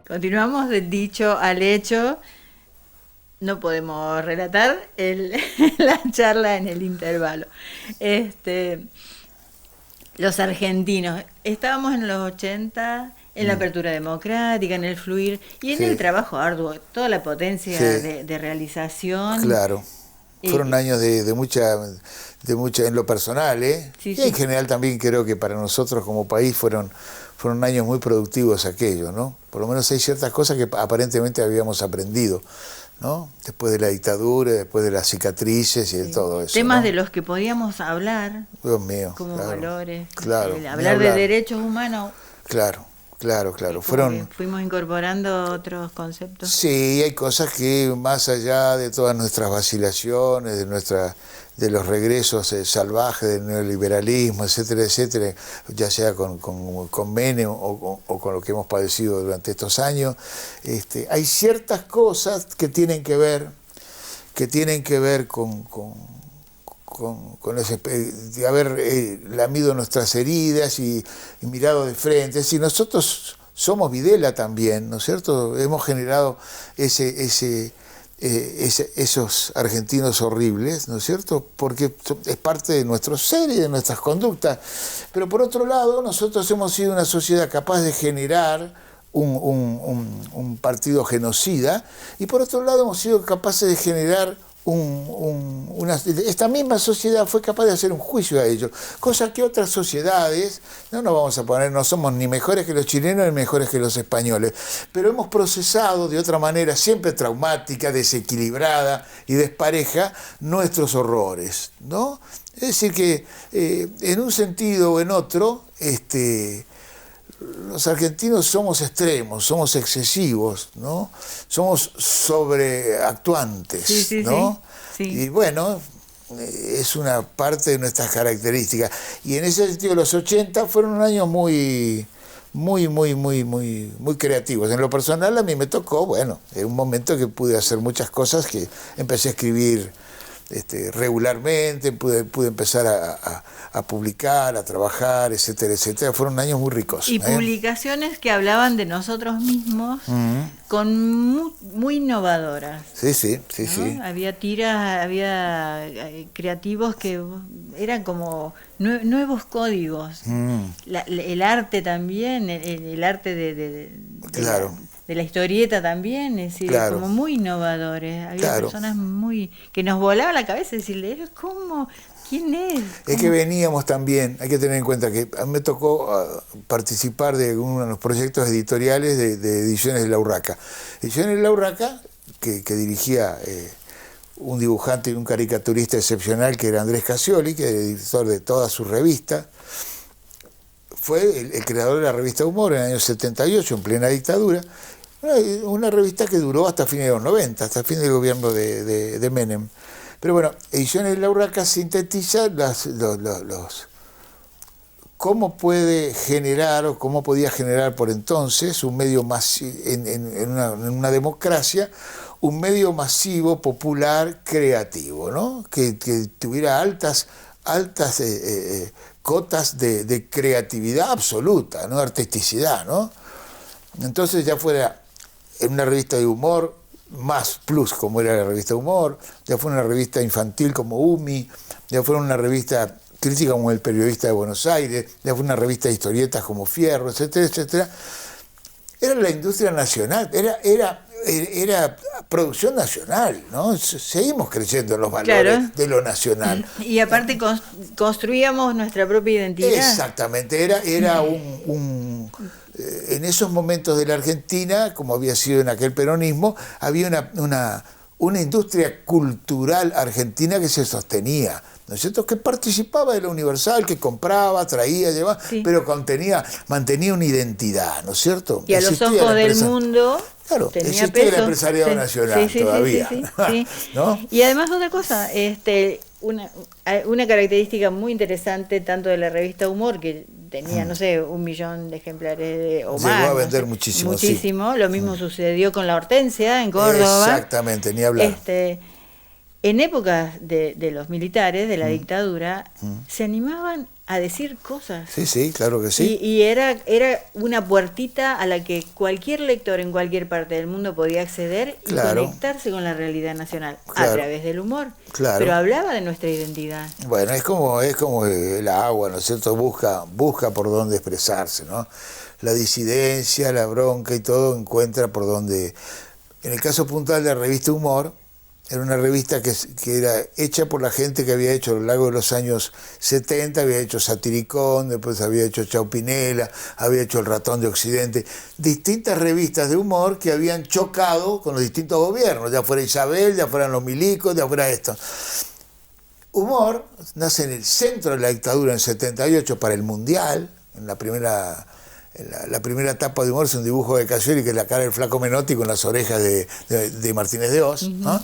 Continuamos del dicho al hecho. No podemos relatar la charla en el intervalo. Los argentinos, estábamos en los 80, en la apertura democrática, en el fluir y en el trabajo arduo, toda la potencia de realización. Claro. Fueron años de mucha, en lo personal, Sí, y en general también creo que para nosotros como país fueron años muy productivos aquellos, ¿no? Por lo menos hay ciertas cosas que aparentemente habíamos aprendido, ¿no? Después de la dictadura, después de las cicatrices y de todo eso. Temas ¿no? de los que podíamos hablar, Dios mío, como claro, valores, claro, hablar de derechos humanos. Claro. Fuimos incorporando otros conceptos. Sí, hay cosas que más allá de todas nuestras vacilaciones, de los regresos salvajes del neoliberalismo, etcétera, etcétera, ya sea con Menem o con lo que hemos padecido durante estos años, hay ciertas cosas que tienen que ver con de haber lamido nuestras heridas y mirado de frente. Es decir, nosotros somos Videla también, ¿no es cierto? Hemos generado esos argentinos horribles, ¿no es cierto? Porque es parte de nuestro ser y de nuestras conductas. Pero por otro lado, nosotros hemos sido una sociedad capaz de generar un partido genocida, y por otro lado hemos sido capaces de generar esta misma sociedad fue capaz de hacer un juicio a ellos, cosa que otras sociedades, no somos ni mejores que los chilenos ni mejores que los españoles, pero hemos procesado de otra manera, siempre traumática, desequilibrada y despareja, nuestros horrores, ¿no? Es decir que en un sentido o en otro, los argentinos somos extremos, somos excesivos, ¿no? Somos sobreactuantes, sí, ¿no? Sí. Y bueno, es una parte de nuestras características. Y en ese sentido los 80 fueron años muy creativos. En lo personal a mí me tocó, en un momento que pude hacer muchas cosas, que empecé a escribir regularmente, pude empezar a publicar, a trabajar, etcétera, etcétera. Fueron años muy ricos. Y publicaciones que hablaban de nosotros mismos, muy innovadoras. Sí. ¿no? Había tiras, había creativos que eran como nuevos códigos. El arte también, el arte de la historieta también, es decir, como muy innovadores. Había personas que nos volaban la cabeza y decirle, ¿cómo? ¿Quién es? Es que veníamos también, hay que tener en cuenta que a mí me tocó participar de uno de los proyectos editoriales de Ediciones de la Urraca. Ediciones de la Urraca, que dirigía un dibujante y un caricaturista excepcional que era Andrés Casioli, que era el editor de toda su revista. Fue el creador de la revista Humor en el año 78, en plena dictadura. Una revista que duró hasta fines de los 90, hasta el fin del gobierno de Menem. Pero bueno, Ediciones de la Urraca sintetiza cómo puede generar o cómo podía generar por entonces un medio masivo, en una democracia, un medio masivo, popular, creativo, ¿no? Que tuviera altas cotas de creatividad absoluta, ¿no? Artisticidad, ¿no? Entonces ya fuera en una revista de humor, más plus como era la revista Humor, ya fue una revista infantil como UMI, ya fue una revista crítica como El Periodista de Buenos Aires, ya fue una revista de historietas como Fierro, etcétera, etcétera. Era la industria nacional, era producción nacional, ¿no? Seguimos creyendo en los valores de lo nacional. Y aparte construíamos nuestra propia identidad. Exactamente, era en esos momentos de la Argentina, como había sido en aquel peronismo, había una industria cultural argentina que se sostenía, ¿no es cierto? Que participaba de lo universal, que compraba, traía, llevaba, pero mantenía una identidad, ¿no es cierto? Y a los ojos del mundo tenía existía peso. El empresariado nacional todavía. Sí. ¿No? Y además otra cosa, una característica muy interesante tanto de la revista Humor, que tenía, 1 millón de ejemplares o más. Llegó a vender muchísimo. Lo mismo sucedió con La Hortensia en Córdoba. Exactamente, ni hablar. en épocas de los militares, de la dictadura, se animaban a decir cosas. Sí, sí, claro que sí. Y era una puertita a la que cualquier lector en cualquier parte del mundo podía acceder y conectarse con la realidad nacional a través del humor. Claro. Pero hablaba de nuestra identidad. Bueno, es como el agua, ¿no es cierto? Busca por dónde expresarse, ¿no? La disidencia, la bronca y todo encuentra por dónde. En el caso puntual de la revista Humor, era una revista que era hecha por la gente que había hecho a lo largo de los años 70, había hecho Satiricón, después había hecho Chaupinela, había hecho El Ratón de Occidente, distintas revistas de humor que habían chocado con los distintos gobiernos, ya fuera Isabel, ya fueran los milicos, ya fuera esto. Humor nace en el centro de la dictadura en 78 para el Mundial, en la primera etapa de Humor es un dibujo de Casuelli, que es la cara del Flaco Menotti con las orejas de Martínez de Oz, ¿no?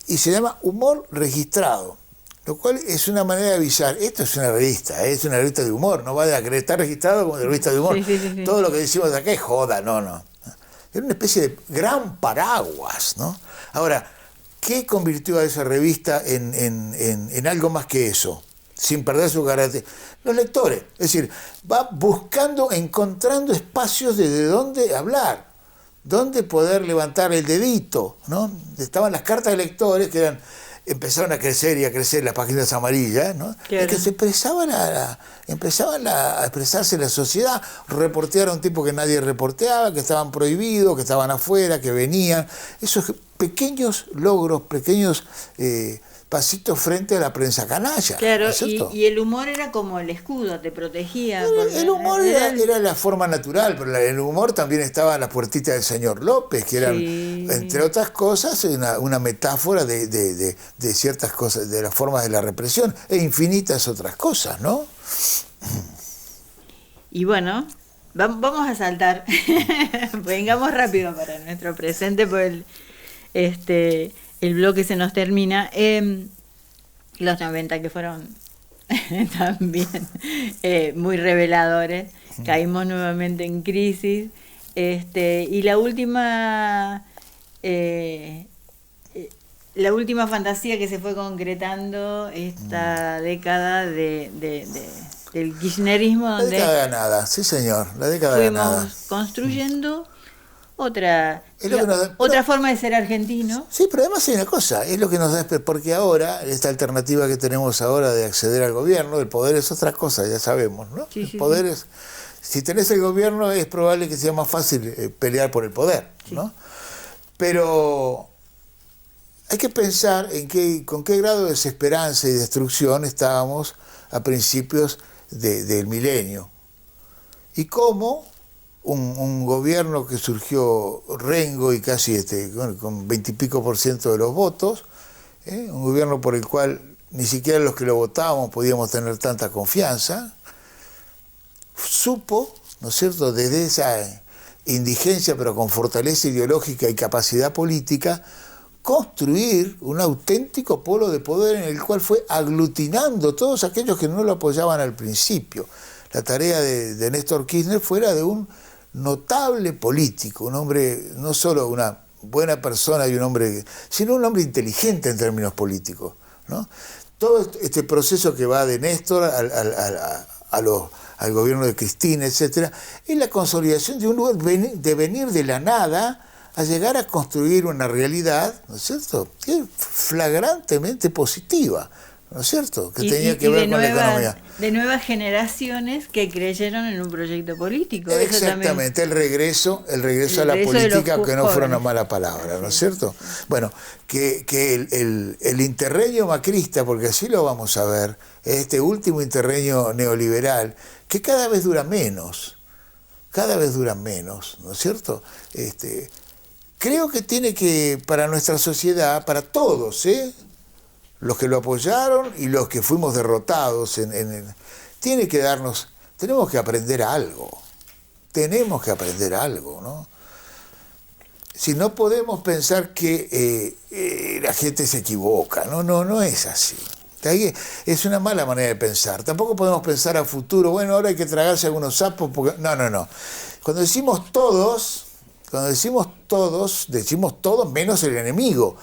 Y se llama Humor Registrado, lo cual es una manera de avisar, esto es una revista de humor, no va a querer estar registrado como de revista de humor. Sí. Todo lo que decimos acá es joda, no. Era una especie de gran paraguas, ¿no? Ahora, ¿qué convirtió a esa revista en algo más que eso? Sin perder su carácter. Los lectores, es decir, va encontrando espacios desde donde hablar, donde poder levantar el dedito, ¿no? Estaban las cartas de lectores que empezaron a crecer las páginas amarillas, ¿no? Claro. Es que se empezaban a expresarse en la sociedad, reportear a un tipo que nadie reporteaba, que estaban prohibidos, que estaban afuera, que venían. Esos pequeños logros, pequeños pasitos frente a la prensa canalla. Claro, ¿no? y el humor era como el escudo, te protegía. El humor era la forma natural, pero en el humor también estaba la puertita del señor López, que eran, entre otras cosas, una metáfora de ciertas cosas, de las formas de la represión, e infinitas otras cosas, ¿no? Y bueno, vamos a saltar, vengamos rápido para nuestro presente, por el bloque se nos termina. Los 90 que fueron también muy reveladores. Caímos nuevamente en crisis. Y la última fantasía que se fue concretando esta década del kirchnerismo, donde la década ganada, sí señor, la década ganada. Fuimos construyendo otra forma de ser argentino. Sí, pero además hay una cosa, es lo que nos da, porque ahora, esta alternativa que tenemos ahora de acceder al gobierno, el poder es otra cosa, ya sabemos, ¿no? Sí, el poder es, si tenés el gobierno es probable que sea más fácil pelear por el poder, ¿no? Pero hay que pensar con qué grado de desesperanza y destrucción estábamos a principios del milenio. Y cómo un gobierno que surgió rengo y casi con 20 y pico % de los votos, un gobierno por el cual ni siquiera los que lo votábamos podíamos tener tanta confianza, supo, ¿no es cierto?, desde esa indigencia pero con fortaleza ideológica y capacidad política, construir un auténtico polo de poder en el cual fue aglutinando todos aquellos que no lo apoyaban al principio. La tarea de Néstor Kirchner fuera de un notable político, un hombre, no solo una buena persona y un hombre, sino un hombre inteligente en términos políticos, ¿no? Todo este proceso que va de Néstor al gobierno de Cristina, etcétera, es la consolidación de un lugar de venir de la nada a llegar a construir una realidad, ¿no es cierto?, que es flagrantemente positiva, ¿no es cierto?, que tenía que ver con la economía. De nuevas generaciones que creyeron en un proyecto político. Exactamente, el regreso a la política, que no fuera una mala palabra, ¿no es cierto? Bueno, que el interreño macrista, porque así lo vamos a ver, este último interreño neoliberal, que cada vez dura menos, ¿no es cierto? Creo que tiene que, para nuestra sociedad, para todos, los que lo apoyaron y los que fuimos derrotados, tenemos que aprender algo, ¿no? Si no podemos pensar que la gente se equivoca, no es así. Es una mala manera de pensar. Tampoco podemos pensar a futuro, bueno, ahora hay que tragarse algunos sapos, porque no. Cuando decimos todos, decimos todos menos el enemigo.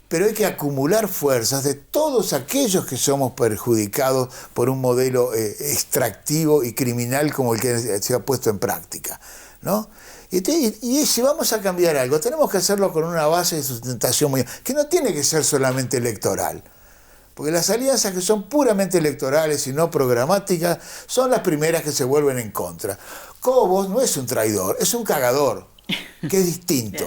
pero hay que acumular fuerzas de todos aquellos que somos perjudicados por un modelo extractivo y criminal como el que se ha puesto en práctica, ¿no? Y si vamos a cambiar algo, tenemos que hacerlo con una base de sustentación que no tiene que ser solamente electoral. Porque las alianzas que son puramente electorales y no programáticas son las primeras que se vuelven en contra. Cobos no es un traidor, es un cagador, que es distinto.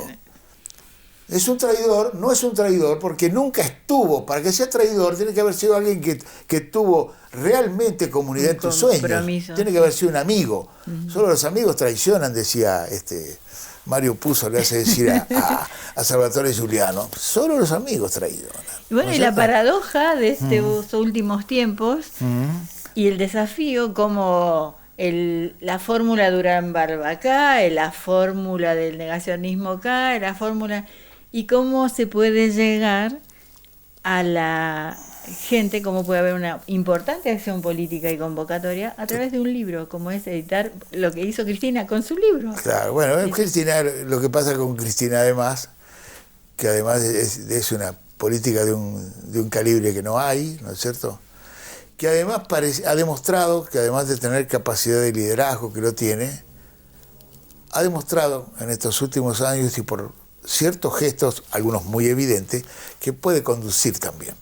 Es un traidor, no es un traidor porque nunca estuvo. Para que sea traidor tiene que haber sido alguien que tuvo realmente comunidad en tus sueños. Tiene que haber sido un amigo. Solo los amigos traicionan, decía Mario Puzo, le hace decir a Salvatore Giuliano. Solo los amigos traicionan. Y bueno, y la paradoja de estos últimos tiempos y el desafío como la fórmula Durán Barba acá, la fórmula del negacionismo acá, la fórmula... y cómo se puede llegar a la gente, cómo puede haber una importante acción política y convocatoria a través de un libro, como es editar lo que hizo Cristina con su libro. Claro, bueno, Cristina, lo que pasa con Cristina además, que además es una política de un calibre que no hay, ¿no es cierto? Que además ha demostrado que además de tener capacidad de liderazgo, que lo tiene, ha demostrado en estos últimos años y por ciertos gestos, algunos muy evidentes, que puede conducir también.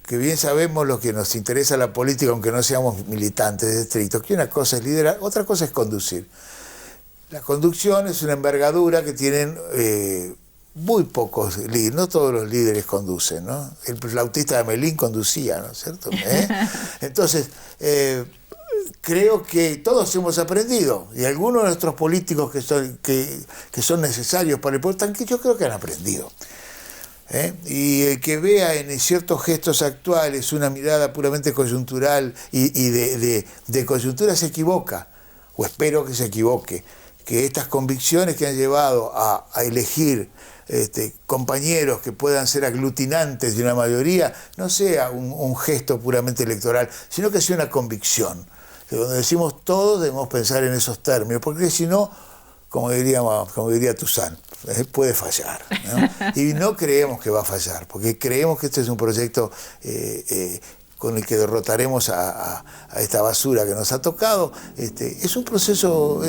Que bien sabemos lo que nos interesa la política, aunque no seamos militantes estrictos, que una cosa es liderar, otra cosa es conducir. La conducción es una envergadura que tienen muy pocos líderes, no todos los líderes conducen, ¿no? El flautista de Melín conducía, ¿no es cierto? Entonces, creo que todos hemos aprendido, y algunos de nuestros políticos que son necesarios para el pueblo, yo creo que han aprendido. Y el que vea en ciertos gestos actuales una mirada puramente coyuntural y de coyuntura se equivoca, o espero que se equivoque, que estas convicciones que han llevado a elegir compañeros que puedan ser aglutinantes de una mayoría, no sea un gesto puramente electoral, sino que sea una convicción. Cuando decimos todos debemos pensar en esos términos, porque si no, como diría Toussaint, puede fallar, ¿no? Y no creemos que va a fallar, porque creemos que este es un proyecto con el que derrotaremos a esta basura que nos ha tocado. Es un proceso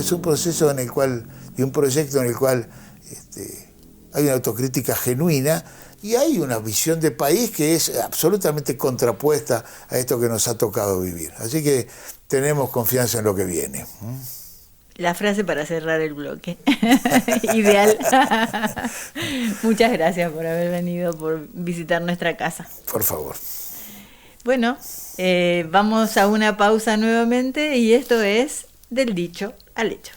en el cual, y un proyecto en el cual hay una autocrítica genuina y hay una visión de país que es absolutamente contrapuesta a esto que nos ha tocado vivir. Así que tenemos confianza en lo que viene. La frase para cerrar el bloque. Ideal. Muchas gracias por haber venido, por visitar nuestra casa. Por favor. Bueno, vamos a una pausa nuevamente y esto es Del Dicho al Hecho.